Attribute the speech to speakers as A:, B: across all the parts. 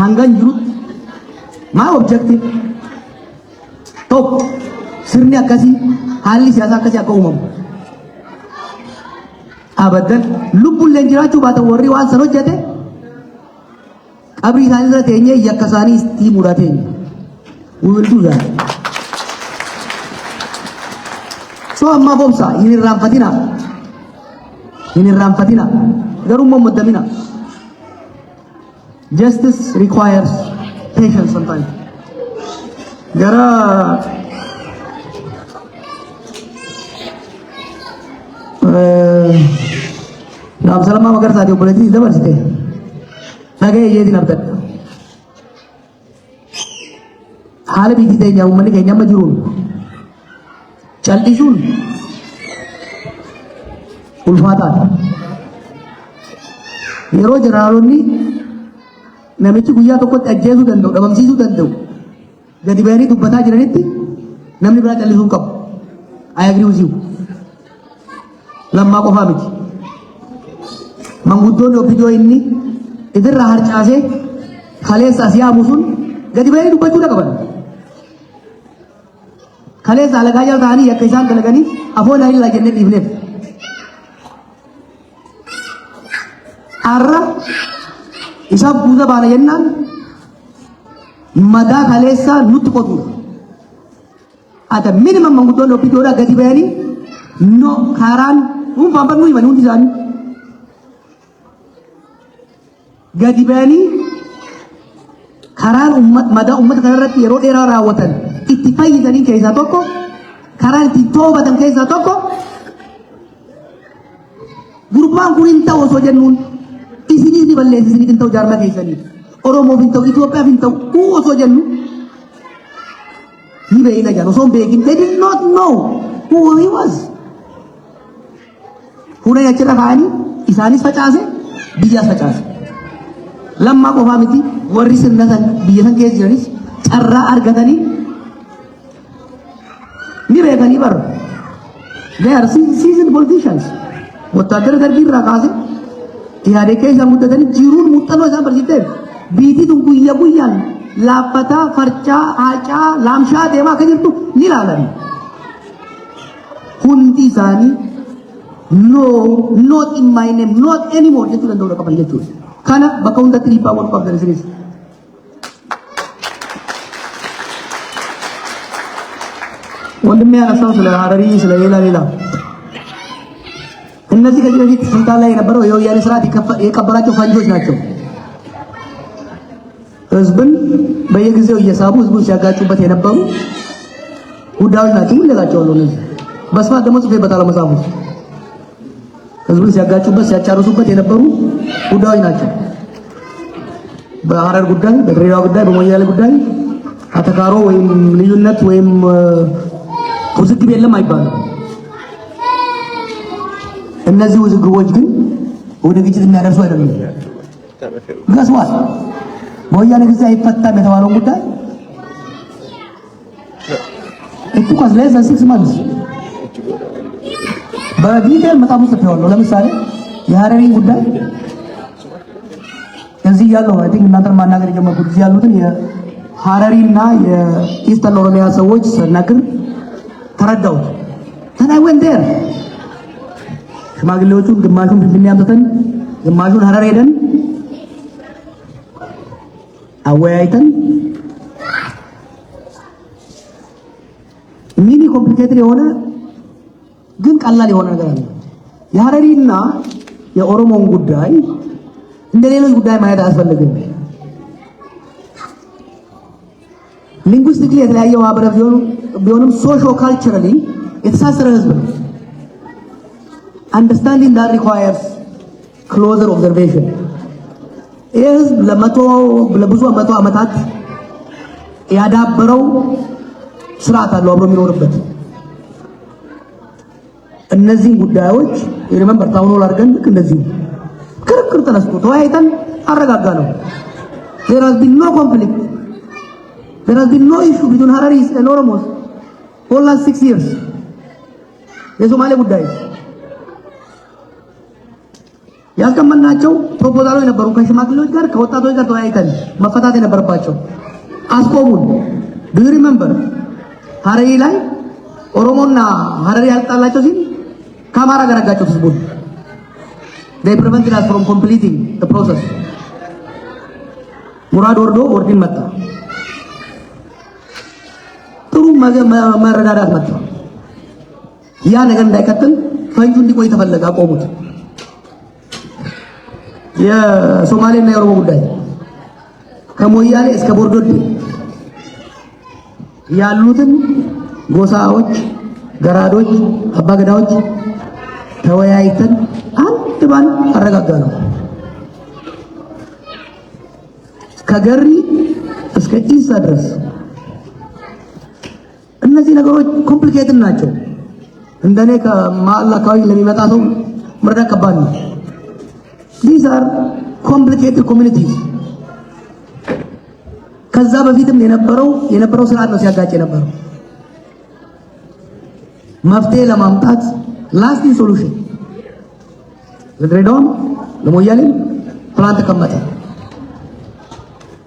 A: hangan jirut ma objective top sirni akasi hali siyasa akasi akka uumamu abadan lubbul lenjirachu baata warri waan san hojjete qabri isaanii irra teenye yakka isaanii itti murateen we will do that so amma bomsa hin raamfatina garummaa muddamina justice requires patience sometimes gara naam salama magar saati obboleti dabarsite dhagee yeetiin abdadha haala biitii teenya uummanni keenya amma jiruun callisuun ulfaataadha yeroo jeneraaloonni namichi guyyaa tokkotti ajjeesuu danda'u dhabamsiisuu danda'u gadi bahanii dubbataa jiranitti namni biraa callisuu qabu I agree with you lammaa qofaa miti manguddoonni obbidoo inni idirraa harcaasee kaleessa asii haamu sun gadi bahanii dubbachuu qaban kaleessa alagaa jala ta'anii yakka isaan dalaganii afoo naa illaa jennee dhiifneef har'a isaaf buusa baana jennaan madaa kaleessaa nutti qotuudha ata minimum manguddoonni obbidoodhaa gadi bahanii no karaan dhuunfaan barnuu himanii hundi isaanii gadi bahanii karaan madaa uummata kanarratti yeroo dheeraa raawwatan itti fayyisanii keessaa tokko karaan itti toobatan keessaa tokko gurbaan kun hin ta'u osoo jennuun isinis ni balleessisanii hin ta'u jaarmaa keessanii Oromoof hin ta'u Itoophiyaaf hin ta'u osoo jennu ni beekna jaan osoo hin beekin they did not know who he was fuudhanii achirra kaa'anii isaanis facaase biyyaas facaase lammaa qofaa miti warri sirna san biyya san keessa jiranis carraa argatanii ni beekanii barra they are seasoned politicians wattaadara darbii irraa kaase yaadee keessa muddatanii jiruun muuxannoo isaan barsiisteef biitii tun guyyaa guyyaan laaffataa farcaa haacaa laamshaa deemaa akka jirtu ni ilaalan hundi isaanii no not in my name not anymore jechuu danda'uu qaban jechuudha kana bakka hundatti dhiibbaa wal qabdan isinis ወንድሜ ያነሳው ስለ ሀረሪ ስለ ሌላ እነዚህ ከዚህ በፊት ስልጣን ላይ የነበረው የወያኔ ስርዓት የቀበራቸው ፈንጆች ናቸው ህዝብን በየጊዜው እየሳቡ ህዝቡን ሲያጋጩበት የነበሩ ጉዳዮች ናቸው ይለላቸዋል እነዚህ በስፋት ደግሞ ጽፌበታል መጽሐፉ ህዝቡን ሲያጋጩበት ሲያጫርሱበት የነበሩ ጉዳዮች ናቸው በሐረር ጉዳይ በድሬዳዋ ጉዳይ በሞያሌ ጉዳይ አተካሮ ወይም ልዩነት ወይም ውዝግብ የለም አይባልም እነዚህ ውዝግቦች ግን ወደ ግጭት የሚያደርሱ አይደሉም ገስዋስ በወያኔ ጊዜ አይፈታም የተባለው ጉዳይ እኮ ከስለ 6 months በዲቴል መጣሙ ጽፌዋለሁ ለምሳሌ የሐረሪ ጉዳይ እዚህ ያለው አይ ቲንክ እናንተን ማናገር የጀመርኩት እዚህ ያሉትን የሐረሪና የኢስተርን ኦሮሚያ ሰዎች ስናገር ተረዳው ተናይ ወንደር ሽማግሌዎቹን ግማሹን ፊንፊኔ አምጥተን ግማሹን ሐረር ሄደን አወያይተን ሚኒ ኮምፕሊኬትድ የሆነ ግን ቀላል የሆነ ነገር አለ የሐረሪና የኦሮሞን ጉዳይ እንደ ሌሎች ጉዳይ ማየት አያስፈልግም ሊንጉስቲክሊ የተለያየ ማህበረሰብ ቢሆንም ሶሾ ካልቸራሊ የተሳሰረ ህዝብ ነው understanding that requires closer observation is ለብዙ መቶ ዓመታት ያዳበረው ስርዓት አለው አብሮ የሚኖርበት እነዚህ ጉዳዮች ሪመምበር ታውኖ ላርገን እንደዚህ ክርክር ተነስቶ ተወያይተን አረጋጋ ነው there has been no conflict there has been no issue between Hararis and Oromos for last 6 years የሶማሌ ጉዳይ ያስቀመጥናቸው ፕሮፖዛሎች ነበሩ ከሽማግሌዎች ጋር ከወጣቶች ጋር ተወያይተን መፈታት የነበረባቸው አስቆሙን። ዱ ዩ ሪሜምበር ሀረሪ ላይ ኦሮሞና ሀረሪ ያልጣላቸው ሲል ከአማራ ጋር አጋጩት ህዝቡን። they prevented us from completing the process። ሙራድ ወርዶ ኦርዲን መጣ። ጥሩ መረዳዳት መጣ። ያ ነገር እንዳይቀጥል ፈንጁ እንዲቆይ ተፈለገ፣ አቆሙት። የሶማሌና የኦሮሞ ጉዳይ ከሞያሌ እስከ ቦርዶዴ ያሉትን ጎሳዎች፣ ገራዶች፣ አባገዳዎች ተወያይተን አንድ ባንድ አረጋጋነው። ከገሪ እስከ ኢሳ ድረስ እነዚህ ነገሮች ኮምፕሊኬትድ ናቸው። እንደኔ ከማል አካባቢ ለሚመጣ ሰው መረዳት ከባድ ነው። these are complicated communities። ከዛ በፊትም የነበረው ስርዓት ነው ሲያጋጭ የነበረው። መፍትሄ ለማምጣት ላስቲንግ ሶሉሽን ለድሬዳዋም ለሞያሌ ፕላን ተቀመጠ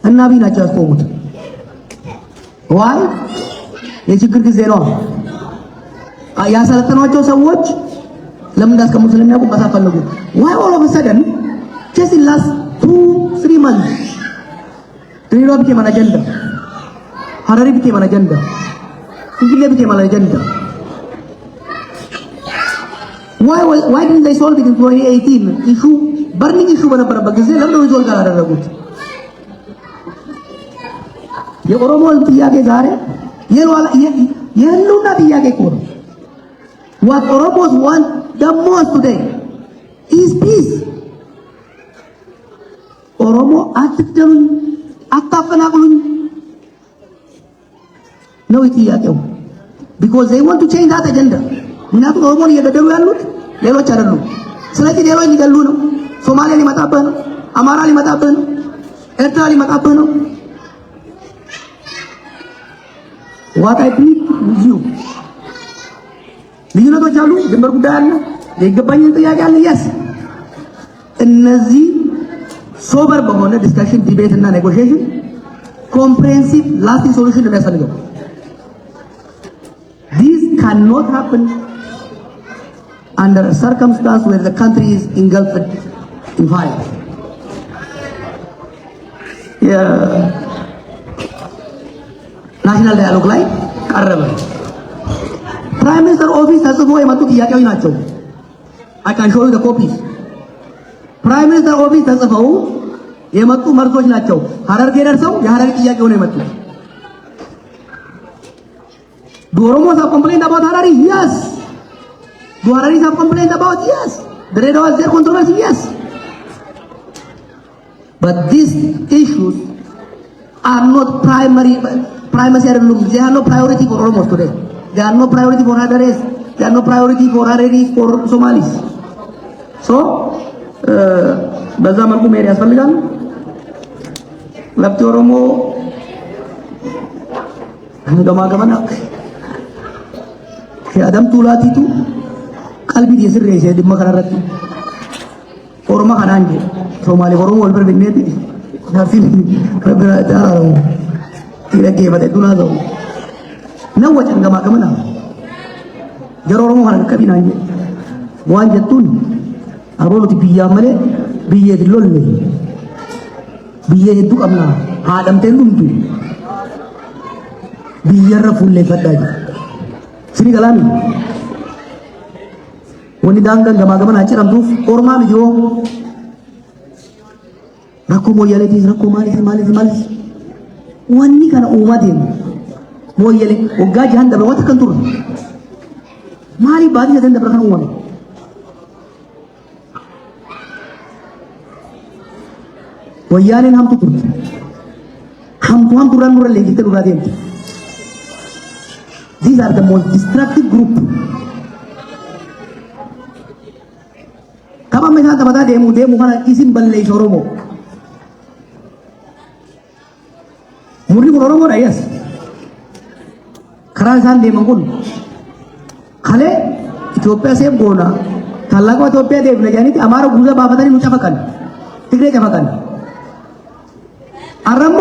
A: እና ቢናቸው ያስቆሙት። ዋይ የችግር ጊዜ ነው። ያሰለጠኗቸው ሰዎች ለምን እንዳስቀሙት ስለሚያውቁ መሳት ፈለጉ። ዋይ ኦል ኦፍ ሰደን just in last 2-3 months ድሬዳዋ became an agenda፣ ሀረሪ became an agenda፣ እንጅሌ became an agenda። why didn't they solve it in 2018 issue burning issue በነበረበት ጊዜ ለምን ሪዞልቭ አላደረጉት? የኦሮሞ ጥያቄ ዛሬ የህልውና ጥያቄ እኮ ነው። what Oromos want the most today is peace። ኦሮሞ አትግደሉኝ፣ አታፈናቅሉኝ ነው ጥያቄው። because they want to change that agenda። ምክንያቱም ኦሮሞን እየገደሉ ያሉት ሌሎች አይደሉም። ስለዚህ ሌሎች ሊገሉ ነው። ሶማሌ ሊመጣብህ ነው፣ አማራ ሊመጣብህ ነው፣ ኤርትራ ሊመጣብህ ነው። what I believe with you ልዩነቶች አሉ፣ ድንበር ጉዳይ አለ፣ የይገባኝን ጥያቄ አለ። yes እነዚህ ሶበር በሆነ ዲስከሽን ዲቤት እና ኔጎሺዬሽን ኮምፕሬሄንሲቭ ላስቲንግ ሶሉሽን ነው የሚያስፈልገው። this cannot happen under a circumstance where the country is engulfed in fire። ናሽናል ዳያሎግ ላይ ቀረበ። ፕራይም ሚኒስተር ኦፊስ ተጽፎ የመጡ ጥያቄዎች ናቸው። I can show you the copies። ፕራይም ሚኒስተር ኦፊስ ተጽፈው የመጡ መርቶች ናቸው። ሀረርጌ ደርሰው የሀረሪ ጥያቄ ሆነ የመጡ። Do Oromos have complained about Harari? Yes. Do Hararis have complained about? Yes. Dredawa is their controversy? Yes. But these issues are not primacy. They are no priority for Oromos today. They are no priority for Hadaris. They are no priority for Hararis, for Somalis. So በዛ መልኩ መሄድ ያስፈልጋል። ለፍቴ ኦሮሞ ገማገመና ከአደምቱ ላቲቱ ቀልቢ የስሬ ሲሄድ መከራረት ኦሮሞ ካናንጂ ሶማሌ ኦሮሞ ወልበር በኔት ናፊል ከብራዳ ይረጌ በደዱና ነው ነው ወጭን ገማገመና ጀሮ ኦሮሞ ካና ከቢናንጂ ዋንጀቱን አሮሎቲ ቢያ መለ ቢየ ድሎል ቢየ ሄዱ ቀምና አደምቴ ሉምቱ ቢየረፉል ለፈዳጅ ስሪ ገላሚ ወኒ ዳንገን ገማገመን አጭራምቱፍ ኦርማ ልጆ ረኮ ሞያሌቲ ረኮ ማለት ወኒ ከነ ኡማቴን ሞያሌ ወጋጅ አንደ በወት ከንቱር ማሊ ባዲ ዘንደ በረከን ወነ ወያኔን ሀምቱ ቱርት ሀምቱን ዱራን ኑረ ለይተ ዱራዴም these are the most destructive group kaba mesa tabata demu kana isim balle oromo muri oromo rayas karasan demangun khale ethiopia se gona ታላቋ ኢትዮጵያ ደብ ለጃኒት አማራ ጉዛ ባፈታኒ ሙጫፈቀን ትግሬ ጨፈቀን አረሞ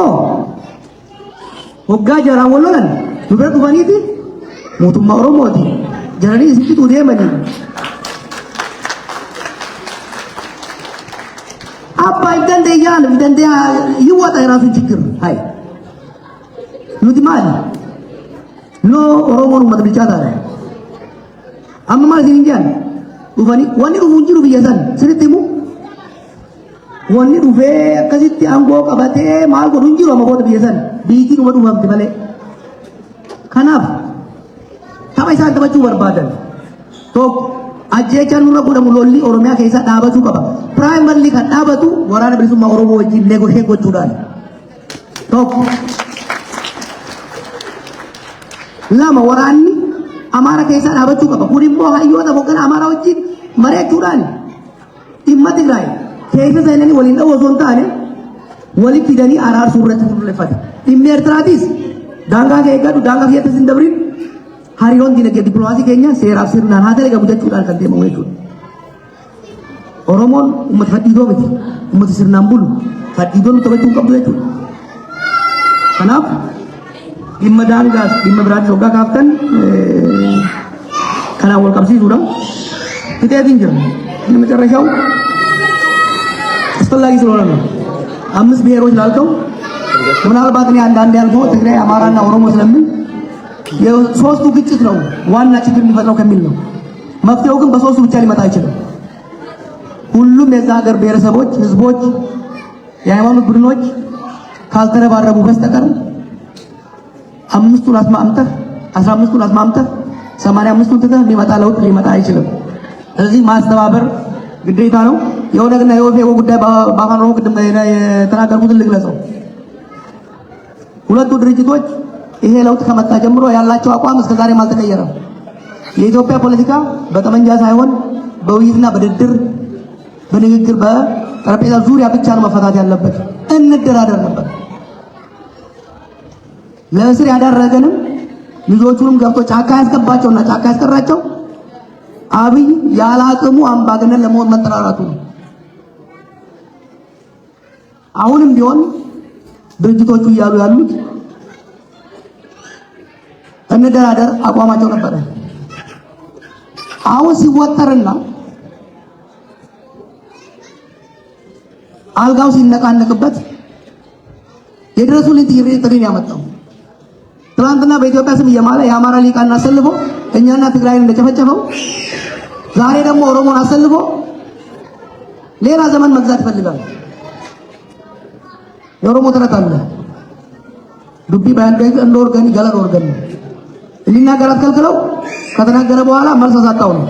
A: ወጋ ጀራ ወሎለን ዱበ ዱባኒቲ ሞቱማ ኦሮሞቲ ጀራኒ ሲቱ ደመኒ አባ ይደንደ ይወጣ የራሱ ችግር አይ ኑዲማል ኖ ኦሮሞን መድብቻ ታረ አማማ ሲንጃን ዱባኒ ወኒ ዱንጂሩ ቢያዛን ስርቲሙ ወኒ ዱፌ ከሲቲ አንጎ ቀባቴ ማል ጎዱንጂሩ አመቦት ቢያዛን ቢቲ ዱበ ዱባም ተበለ ከናፍ ታባይሳ ተበቹ ወርባደን ቶ አጀቻን ኑረ ጉደሙ ሎሊ ኦሮሚያ ከይሳ ዳበቱ ቀባ ፕራይመርሊ ከዳበቱ ወራነ ብሪሱማ ኦሮሞ ወጂ ኔጎሼት ጎቹዳል ቶ lama warani amara kaisa dabachu qaba kunimmo hayyota bogan amara wajin marechuudhaan dhimma Tigray keessa seenanii waliin dhawoo taane walitti fidanii araarsuu irratti fuulleffate dhimmi Eertiraatis daangaa kee eeggatu daangaa kiyyattis hin dabrin hariiroon dinagdee dippiloomaasii keenya seeraaf sirnaan haa dalagamu jechuudhaan kan deemamu jechuudha. Oromoon uummata fadhiidoo miti uummata sirnaan bulu fadhiidoon taphachuu qabdu jechuudha. Kanaaf dhimma daangaas dhimma biraatti hoggaa kaaftan kanaan wal qabsiisuudha. Fiteetiin jira inni መጨረሻው አስፈላጊ ስለሆነ ነው። አምስት ብሔሮች ላልከው ምናልባት እኔ አንዳንድ ያልከው ትግራይ አማራና ኦሮሞ ስለምን የሶስቱ ግጭት ነው ዋና ችግር የሚፈጥረው ከሚል ነው። መፍትሄው ግን በሶስቱ ብቻ ሊመጣ አይችልም። ሁሉም የዛ ሀገር ብሔረሰቦች፣ ህዝቦች፣ የሃይማኖት ቡድኖች ካልተረባረቡ በስተቀር አምስቱን አስማምተህ 15ቱን አስማምተህ 85ቱን ትተህ ሊመጣ ለውጥ ሊመጣ አይችልም። ስለዚህ ማስተባበር ግዴታ ነው። የኦነግና የኦፌኮ ጉዳይ በአፋን ኦሮሞ ቅድም የተናገርኩትን ልግለጸው። ሁለቱ ድርጅቶች ይሄ ለውጥ ከመጣ ጀምሮ ያላቸው አቋም እስከዛሬም አልተቀየረም። የኢትዮጵያ ፖለቲካ በጠመንጃ ሳይሆን በውይይትና በድርድር በንግግር በጠረጴዛ ዙሪያ ብቻ ነው መፈታት ያለበት። እንደራደር ነበር። ለእስር ያዳረገንም ልጆቹንም ገብቶ ጫካ ያስገባቸውና ጫካ ያስቀራቸው አብይ ያለ አቅሙ አምባገነን ለመሆን መጠራራቱ ነው። አሁንም ቢሆን ድርጅቶቹ እያሉ ያሉት እንደራደር አቋማቸው ነበረ። አሁን ሲወጠርና አልጋው ሲነቃነቅበት የድረሱልኝ ጥሪን ያመጣው ትናንትና በኢትዮጵያ ስም እየማለ የአማራ ሊቃን አሰልፎ እኛና ትግራይን እንደጨፈጨፈው ዛሬ ደግሞ ኦሮሞን አሰልፎ ሌላ ዘመን መግዛት ይፈልጋል። የኦሮሞ ተረት አለ ዱቢ ባንደግ እንደወርገን ገለል ወርገን ሊናገራት ከልክለው ከተናገረ በኋላ መልስ አሳጣው ነው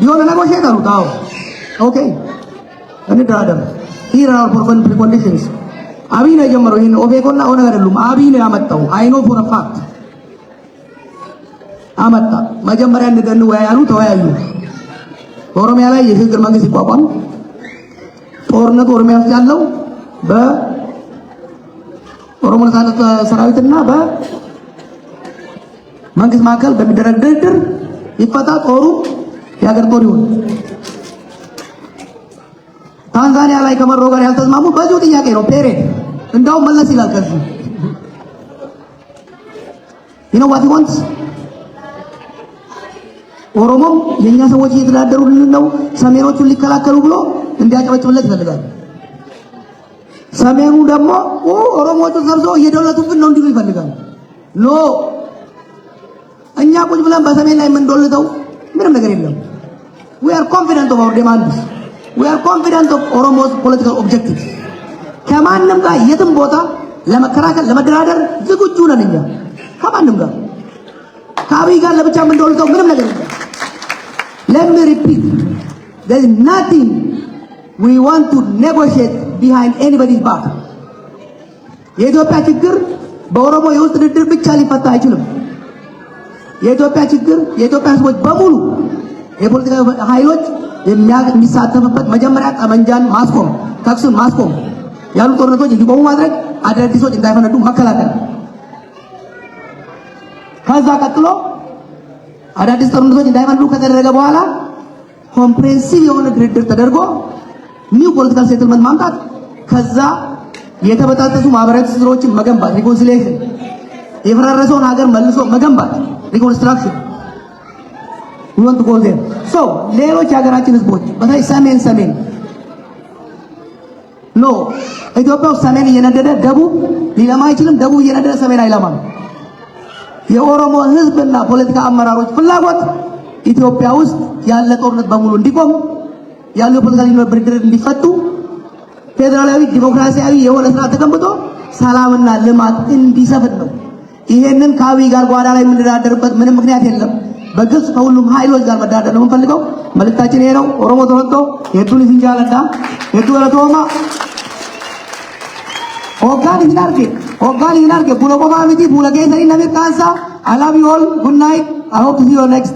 A: ቢሆን ነገርሽት አሉት። አዎ ኦኬ እንደራደር here are proven preconditions አብይ ነው የጀመረው። ይሄን ኦፌኮና ኦነግ አይደሉም፣ አብይ ነው ያመጣው። አይ ኖ ፎር ፋክት አመጣ። መጀመሪያ እንደንወያዩ ተወያዩ። ኦሮሚያ ላይ የሽግግር መንግስት ይቋቋም። ጦርነቱ ኦሮሚያ ውስጥ ያለው በኦሮሞ ነጻነት ሰራዊትና በመንግስት መካከል በሚደረግ ድርድር ይፈታ። ጦሩ የሀገር ጦር ይሁን። ታንዛኒያ ላይ ከመሮ ጋር ያልተስማሙ በዚሁ ጥያቄ ነው ፔሬድ እንዳው መለስ ይላል። ከዚህ you know what he wants ኦሮሞም የኛ ሰዎች እየተዳደሩልን ነው ሰሜኖቹን ሊከላከሉ ብሎ እንዲያጨበጭብለት ይፈልጋል። ሰሜኑ ደግሞ ኦሮሞቹ ዘርዞ እየደለቱብን ነው እንዲሉ ይፈልጋል። ኖ እኛ ቁጭ ብለን በሰሜን ላይ የምንዶልተው ምንም ነገር የለም። we are confident of our demands. We are confident of Oromo's political objectives. ከማንም ጋር የትም ቦታ ለመከራከር ለመደራደር ዝግጁ ነን እኛ ከማንም ጋር። ከአብይ ጋር ለብቻ የምንዶልተው ምንም ነገር የለም። Let me repeat, there is nothing we want to negotiate behind anybody's back. የኢትዮጵያ ችግር በኦሮሞ የውስጥ ድርድር ብቻ ሊፈታ አይችልም። የኢትዮጵያ ችግር የኢትዮጵያ ሕዝቦች በሙሉ የፖለቲካ ኃይሎች የሚሳተፉበት መጀመሪያ ጠመንጃን ማስቆም፣ ተኩስን ማስቆም፣ ያሉ ጦርነቶች እንዲቆሙ ማድረግ፣ አዳዲሶች እንዳይፈነዱ መከላከል። ከዛ ቀጥሎ አዳዲስ ጦርነቶች እንዳይፈነዱ ከተደረገ በኋላ ኮምፕሬሄንሲቭ የሆነ ድርድር ተደርጎ ኒው ፖለቲካል ሴትልመንት ማምጣት ከዛ የተበጣጠሱ ማህበራዊ ትስስሮችን መገንባት ሪኮንሲሊየሽን የፈራረሰውን ሀገር መልሶ መገንባት ሪኮንስትራክሽን we want to go there so ሌሎች ሀገራችን ህዝቦች በተለይ ሰሜን ኖ ኢትዮጵያ ውስጥ ሰሜን እየነደደ ደቡብ ሊለማ አይችልም ደቡብ እየነደደ ሰሜን አይለማም የኦሮሞ ህዝብና ፖለቲካ አመራሮች ፍላጎት ኢትዮጵያ ውስጥ ያለ ጦርነት በሙሉ እንዲቆም ያሉ የፖለቲካ ድርድር እንዲፈቱ ፌደራላዊ ዲሞክራሲያዊ የሆነ ስርዓት ተቀምጦ ሰላምና ልማት እንዲሰፍን ነው። ይሄንን ከአብይ ጋር ጓዳ ላይ የምንደራደርበት ምንም ምክንያት የለም። በግልጽ ከሁሉም ኃይሎች ጋር መደራደር ነው የምንፈልገው። መልእክታችን ይሄ ነው። ኦሮሞ ተወጥቶ የቱን ሲንጃለዳ የቱ ወለቶማ ኦጋን ይናርጌ ቡሎ ቆማ ሚቲ ቡለጌ ሰሪ ነሚር ካንሳ I love you all. Good night. I hope to see you next